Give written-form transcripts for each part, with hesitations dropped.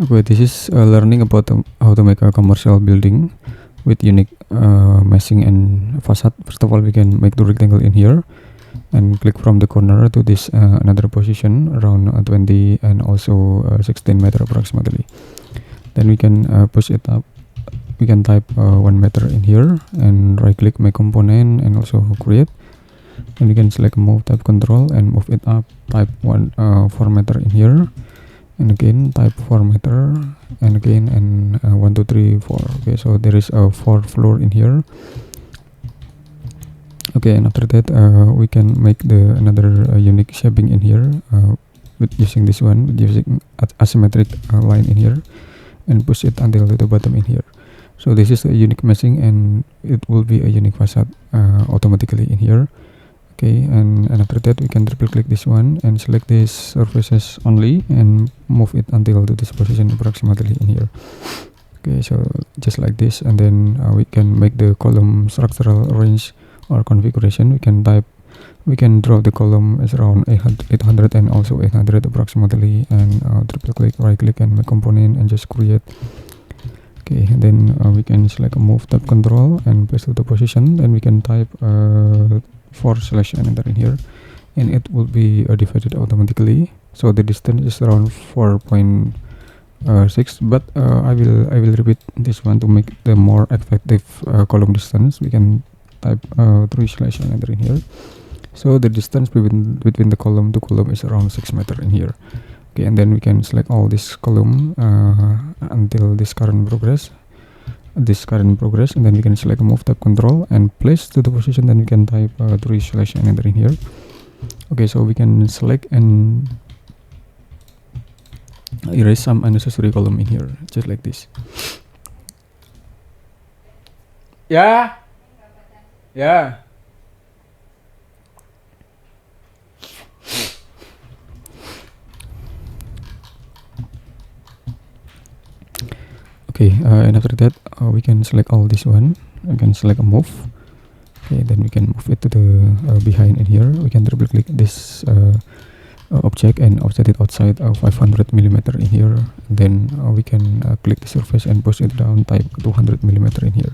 Okay, this is learning about how to make a commercial building with unique meshing and facade. First of all, we can make the rectangle in here and click from the corner to this another position around 20 and also 16 meter approximately. Then we can push it up. We can type 1 meter in here and right click make component and also create. Then we can select move, type control and move it up, type 4 meter in here, and again type 4 meter, and again and 1 2 3 4. Okay, so there is a 4 floor in here. Okay, and after that we can make the another unique shaping in here with using this one, with using asymmetric line in here, and push it until to the bottom in here. So this is a unique meshing and it will be a unique facade automatically in here. Okay, and after that we can triple click this one and select these surfaces only and move it until to this position approximately in here. Okay, so just like this, and then we can make the column structural range or configuration. We can draw the column as around 800 and also 800 approximately, and triple click, right click and make component and just create. Okay, and then we can select move, tab control and place to the position. Then we can type /, and enter in here, and it will be divided automatically. So the distance is around 4.6, but I will repeat this one to make the more effective column distance. We can type 3/ and enter in here. So the distance between the column to column is around 6 meter in here. Okay, and then we can select all this column until this current progress, and then we can select move, tab control and place to the position. Then we can type 3/ and enter in here. Okay, so we can select and erase some unnecessary column in here, just like this. Yeah. Okay, and after that we can select all this one. We can select a move. Okay, then we can move it to the behind in here. We can triple click this object and offset it outside 500 millimeter in here. And then we can click the surface and push it down, type 200 millimeter in here.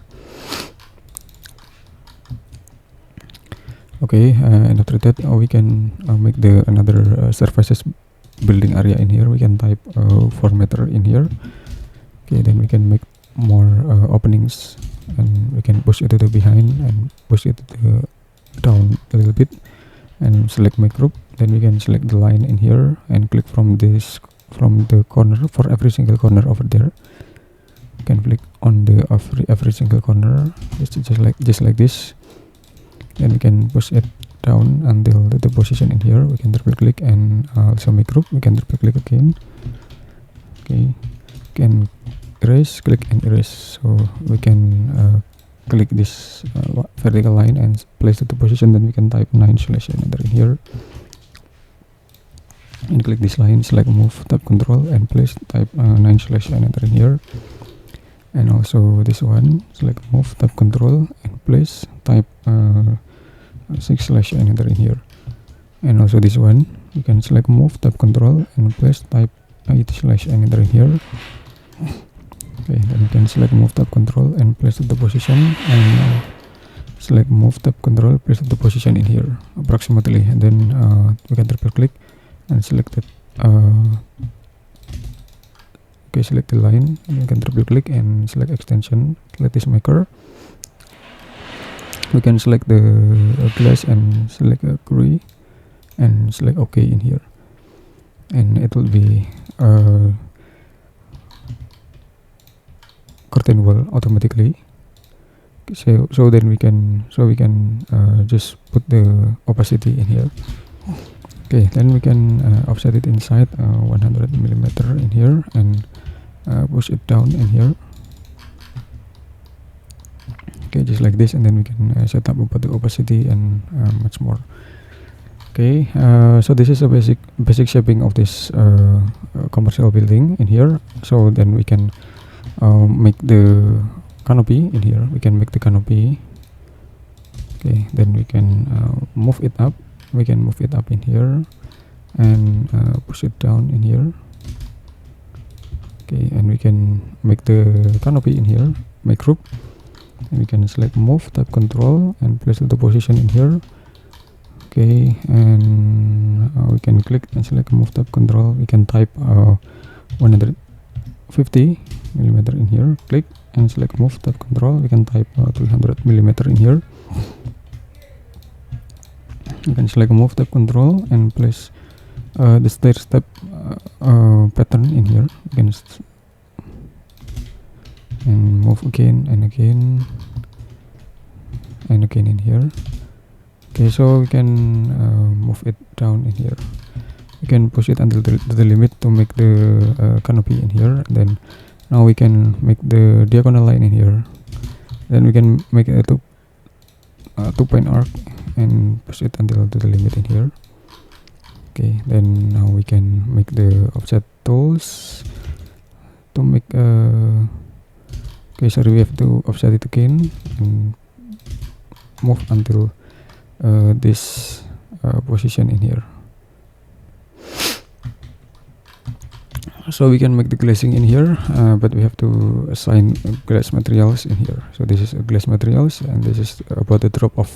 Okay, and after that we can make the another surfaces building area in here. We can type 4 meter in here. Okay, then we can make more openings, and we can push it to the behind and push it to the down a little bit and select make group. Then we can select the line in here and click from the corner for every single corner over there. You can click on the every single corner, just like this. Then we can push it down until the position in here. We can triple click and also make group. We can triple click again. Okay, can erase, click and erase. So we can click this vertical line and place it to position. Then we can type 9/ and enter in here, and click this line, select move, tab control and place, type 9/ and enter in here. And also this one, select move, tab control and place, type 6/ and enter in here. And also this one, you can select move, tab control and place, type 8/ and enter in here. Okay, then you can select move, tab control and place at the position, and select move, tab control, place at the position in here approximately. And then we can triple click and select it. Okay, select the line, and you can triple click and select extension lattice maker. We can select the glass and select gray and select OK in here, and it will be curtain wall automatically. So then we can just put the opacity in here. Okay, then we can offset it inside 100 millimeter in here and push it down in here. Okay, just like this, and then we can set up about the opacity and much more. Okay, so this is a basic shaping of this commercial building in here. So then we can make the canopy in here. We can make the canopy. Okay, then we can move it up. We can move it up in here and push it down in here. Okay, and we can make the canopy in here, make group, and we can select move, type control, and place the position in here. Okay, and we can click and select move, type control. We can type 150 millimeter in here, click and select move, type control. We can type 300 millimeter in here. You can select move, type control, and place the stair step pattern in here. You can and move again and again and again in here. Okay, so we can move it down in here. We can push it until the limit to make the canopy in here. Then now we can make the diagonal line in here. Then we can make a two-point arc and push it until the limit in here. Okay, then now we can make the offset tools to make okay, sorry, we have to offset it again and move until this position in here. So we can make the glazing in here, but we have to assign glass materials in here. So this is glass materials, and this is about the drop of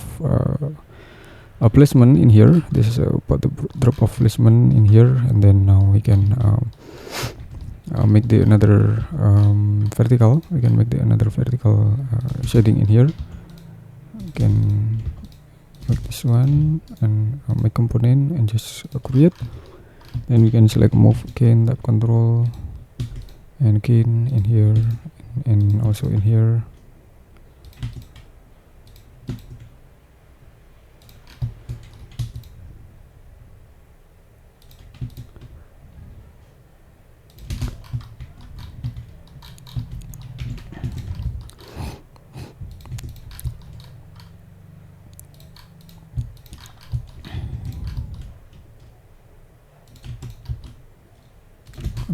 a placement in here. This is about the drop of placement in here, and then now we can make the another vertical. We can make the another vertical shading in here. We can make this one and make component and just create. Then we can select move again, type control, and again in here and also in here.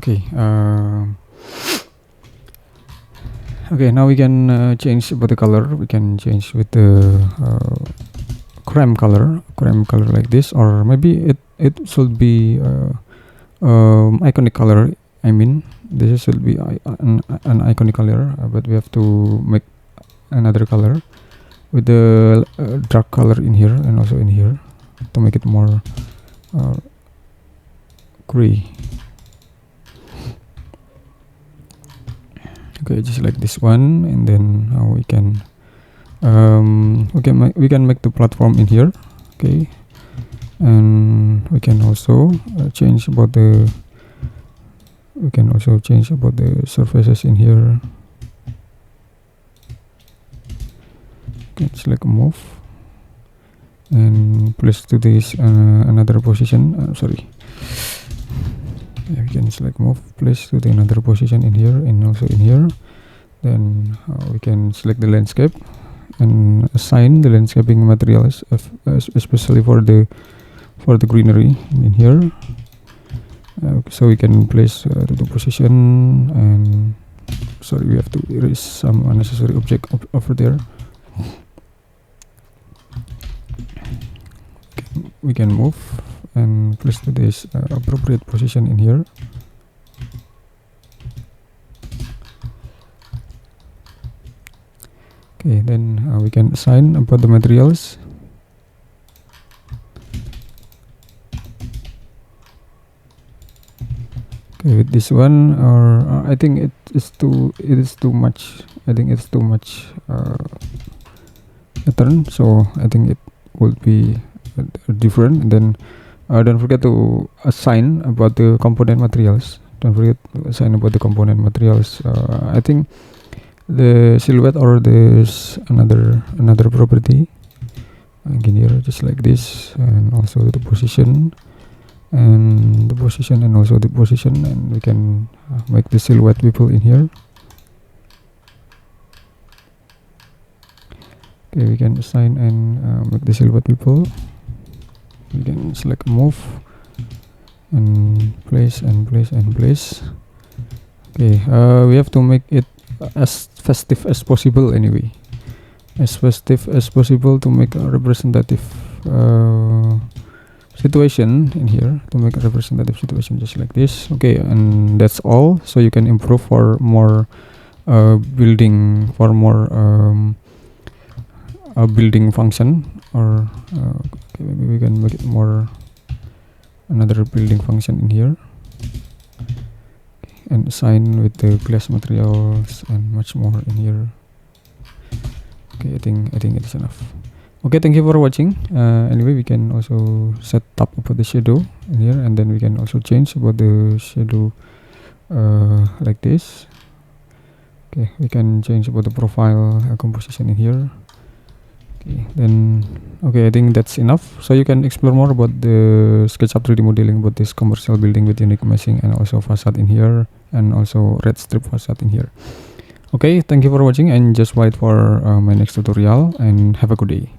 Okay, okay, now we can change about the color. We can change with the cream color like this, or maybe it should be iconic color. I mean, this should be an iconic color, but we have to make another color with the dark color in here and also in here to make it more gray. Okay, just like this one, and then now we can we can make the platform in here. Okay, and we can also change about the surfaces in here. Okay, select move and place to this another position. Sorry. Yeah, we can select move, place to the another position in here and also in here. Then we can select the landscape and assign the landscaping materials, especially for the greenery in here. So we can place to the position, and sorry, we have to erase some unnecessary object over there. We can move and place to this appropriate position in here. Okay, then we can assign about the materials. Okay, with this one, or I think it is too much. I think it's too much pattern, so I think it will be different. And then don't forget to assign about the component materials. Don't forget to assign about the component materials. I think the silhouette or this another property again here, just like this, and also the position and the position and also the position, and we can make the silhouette people in here. Okay, we can assign and make the silhouette people. We can select move and place and place and place. Okay, we have to make it as festive as possible anyway, as festive as possible to make a representative situation in here to make a representative situation just like this. Okay, and that's all. So you can improve for more building, for more building function, or okay, maybe we can make it more another building function in here, and assign with the glass materials and much more in here. Okay, I think it is enough. Okay, thank you for watching. Anyway, we can also set up about the shadow in here, and then we can also change about the shadow like this. Okay, we can change about the profile composition in here. Okay, then okay, I think that's enough. So you can explore more about the SketchUp 3D modeling, about this commercial building with unique meshing and also facade in here, and also red strip facade in here. Okay, thank you for watching, and just wait for my next tutorial, and have a good day.